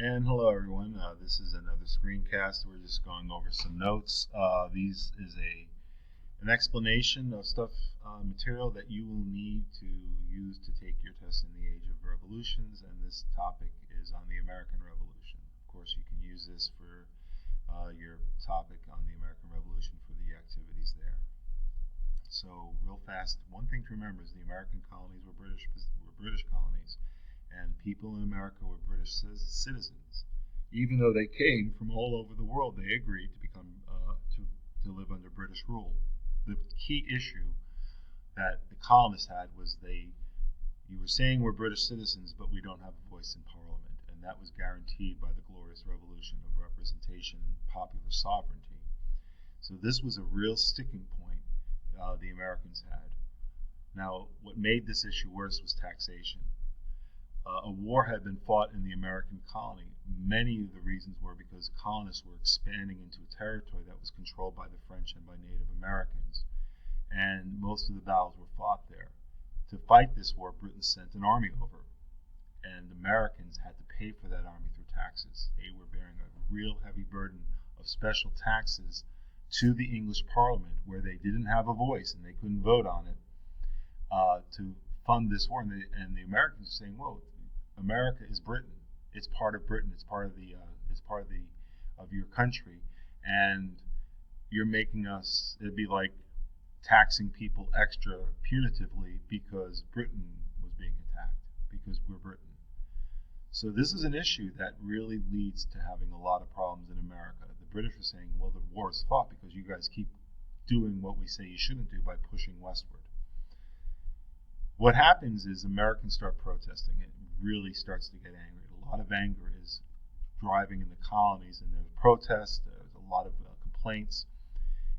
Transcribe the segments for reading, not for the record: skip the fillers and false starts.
And hello everyone, this is another screencast. We're just going over some notes. These is an explanation of material that you will need to use to take your test in the Age of Revolutions, and this topic is on the American Revolution. Of course, you can use this for your topic on the American Revolution for the activities there. So real fast, one thing to remember is the American colonies were British colonies, and people in America were British citizens. Even though they came from all over the world, they agreed to become to live under British rule. The key issue that the colonists had was you were saying we're British citizens, but we don't have a voice in Parliament, and that was guaranteed by the Glorious Revolution of representation and popular sovereignty. So this was a real sticking point the Americans had. Now, what made this issue worse was taxation. A war had been fought in the American colony. Many of the reasons were because colonists were expanding into a territory that was controlled by the French and by Native Americans, and most of the battles were fought there. To fight this war, Britain sent an army over, and Americans had to pay for that army through taxes. They were bearing a real heavy burden of special taxes to the English Parliament, where they didn't have a voice and they couldn't vote on it, to fund this war. And the Americans were saying, "Well, America is Britain. It's part of Britain. It's part of your country, and you're making us." It'd be like taxing people extra punitively because Britain was being attacked, because we're Britain. So this is an issue that really leads to having a lot of problems in America. The British are saying, "Well, the war is fought because you guys keep doing what we say you shouldn't do by pushing westward." What happens is Americans start protesting. It really starts to get angry. A lot of anger is driving in the colonies, and there's protests, there's a lot of complaints,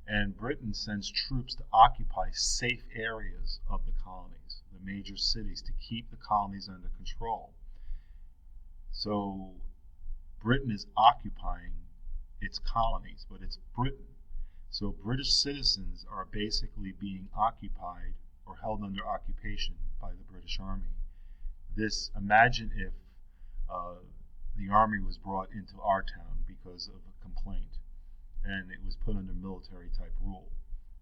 and Britain sends troops to occupy safe areas of the colonies, the major cities, to keep the colonies under control. So Britain is occupying its colonies, but it's Britain. So British citizens are basically being occupied or held under occupation by the British Army. Imagine if the army was brought into our town because of a complaint, and it was put under military type rule.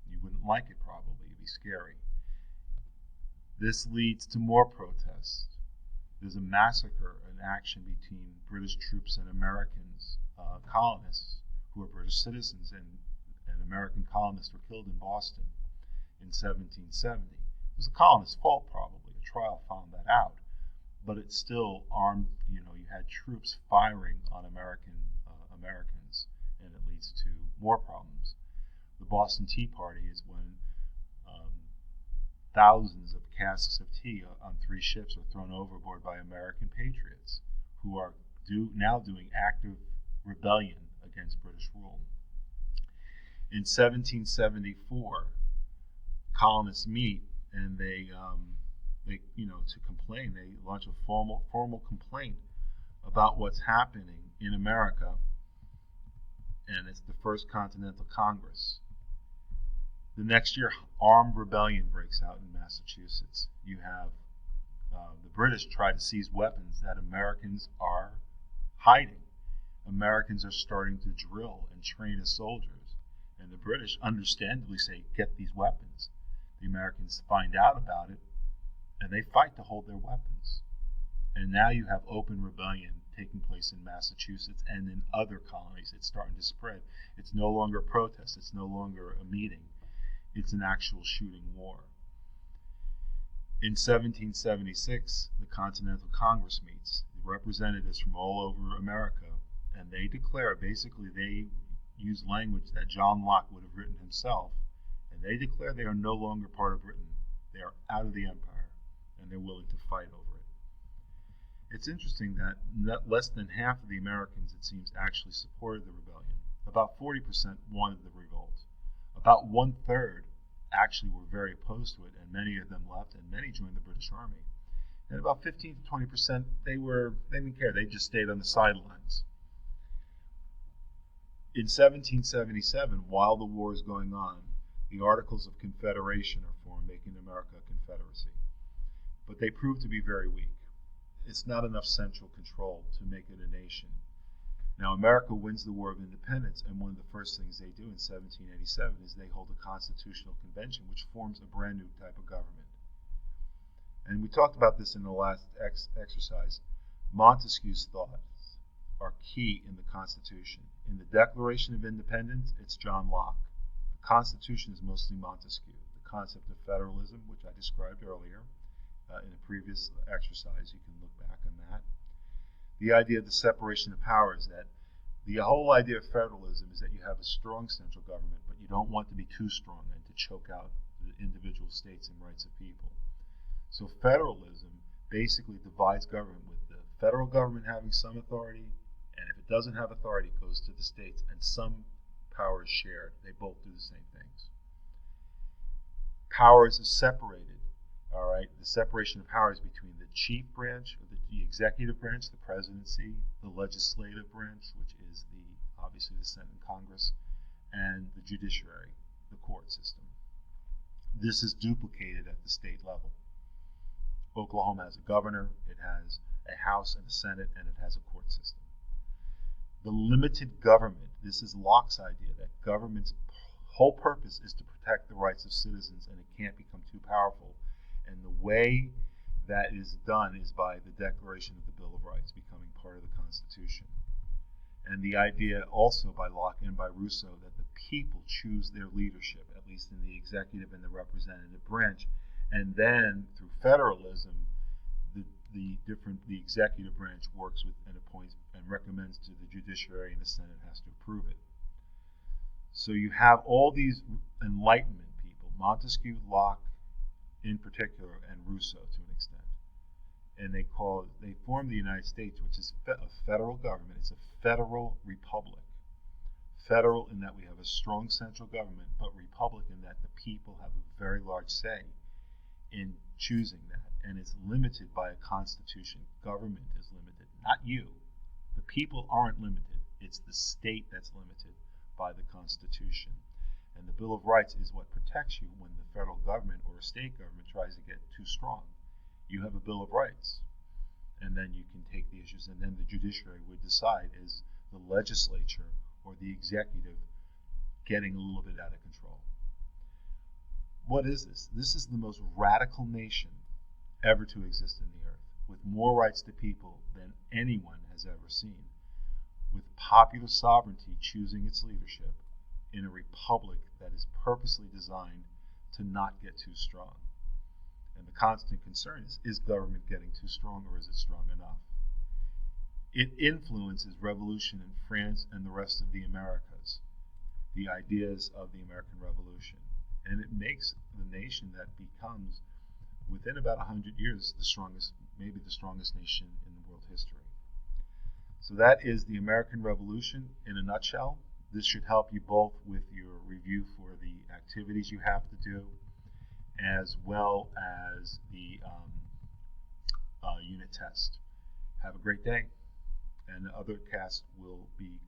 You wouldn't like it probably, it'd be scary. This leads to more protests. There's a massacre, an action between British troops and Americans, colonists who are British citizens, and American colonists were killed in Boston in 1770. It was the colonists' fault probably. A trial found that out. But it's still armed, you had troops firing on Americans, and it leads to more problems. The Boston Tea Party is when thousands of casks of tea on 3 ships are thrown overboard by American patriots who are now doing active rebellion against British rule. In 1774, colonists meet, and they to complain. They launch a formal complaint about what's happening in America, and it's the First Continental Congress. The next year, armed rebellion breaks out in Massachusetts. You have the British try to seize weapons that Americans are hiding. Americans are starting to drill and train as soldiers, and the British understandably say, "Get these weapons." The Americans find out about it, and they fight to hold their weapons. And now you have open rebellion taking place in Massachusetts and in other colonies. It's starting to spread. It's no longer a protest. It's no longer a meeting. It's an actual shooting war. In 1776, the Continental Congress meets. The representatives from all over America, and they declare, basically they use language that John Locke would have written himself, and they declare they are no longer part of Britain. They are out of the empire, and they're willing to fight over it. It's interesting that less than half of the Americans, it seems, actually supported the rebellion. About 40% wanted the revolt. About 1/3 actually were very opposed to it, and many of them left, and many joined the British Army. And about 15 to 20%, they didn't care. They just stayed on the sidelines. In 1777, while the war is going on, the Articles of Confederation are formed, making America a confederacy. But they proved to be very weak. it's not enough central control to make it a nation. Now, America wins the War of Independence, and one of the first things they do in 1787 is they hold a constitutional convention, which forms a brand new type of government. And we talked about this in the last exercise. Montesquieu's thoughts are key in the Constitution. In the Declaration of Independence, it's John Locke. The Constitution is mostly Montesquieu. The concept of federalism, which I described earlier in a previous exercise, you can look back on that. The idea of the separation of powers, that the whole idea of federalism is that you have a strong central government, but you don't want to be too strong and to choke out the individual states and rights of people. So federalism basically divides government, with the federal government having some authority, and if it doesn't have authority, it goes to the states, and some power is shared. They both do the same things. Powers is separated. All right, the separation of powers between the chief branch, or the executive branch, the presidency, the legislative branch, which is obviously the Senate and Congress, and the judiciary, the court system. This is duplicated at the state level. Oklahoma has a governor, it has a House and a Senate, and it has a court system. The limited government, this is Locke's idea, that government's whole purpose is to protect the rights of citizens, and it can't become too powerful. And the way that is done is by the Declaration of the Bill of Rights becoming part of the Constitution. And the idea also by Locke and by Rousseau that the people choose their leadership, at least in the executive and the representative branch. And then through federalism, the executive branch works with and appoints and recommends to the judiciary, and the Senate has to approve it. So you have all these Enlightenment people, Montesquieu, Locke in particular, and Rousseau to an extent. And they form the United States, which is a federal government. It's a federal republic. Federal in that we have a strong central government, but republic in that the people have a very large say in choosing that. And it's limited by a constitution. Government is limited, not you. The people aren't limited. It's the state that's limited by the Constitution. And the Bill of Rights is what protects you when the federal government or a state government tries to get too strong. You have a Bill of Rights, and then you can take the issues, and then the judiciary would decide, is the legislature or the executive getting a little bit out of control. What is this? This is the most radical nation ever to exist in the earth, with more rights to people than anyone has ever seen, with popular sovereignty choosing its leadership in a republic that is purposely designed to not get too strong. And the constant concern is government getting too strong, or is it strong enough? It influences revolution in France and the rest of the Americas, the ideas of the American Revolution. And it makes the nation that becomes, within about 100 years, the strongest, maybe the strongest nation in the world history. So that is the American Revolution in a nutshell. This should help you both with your review for the activities you have to do, as well as the unit test. Have a great day, and the other cast will be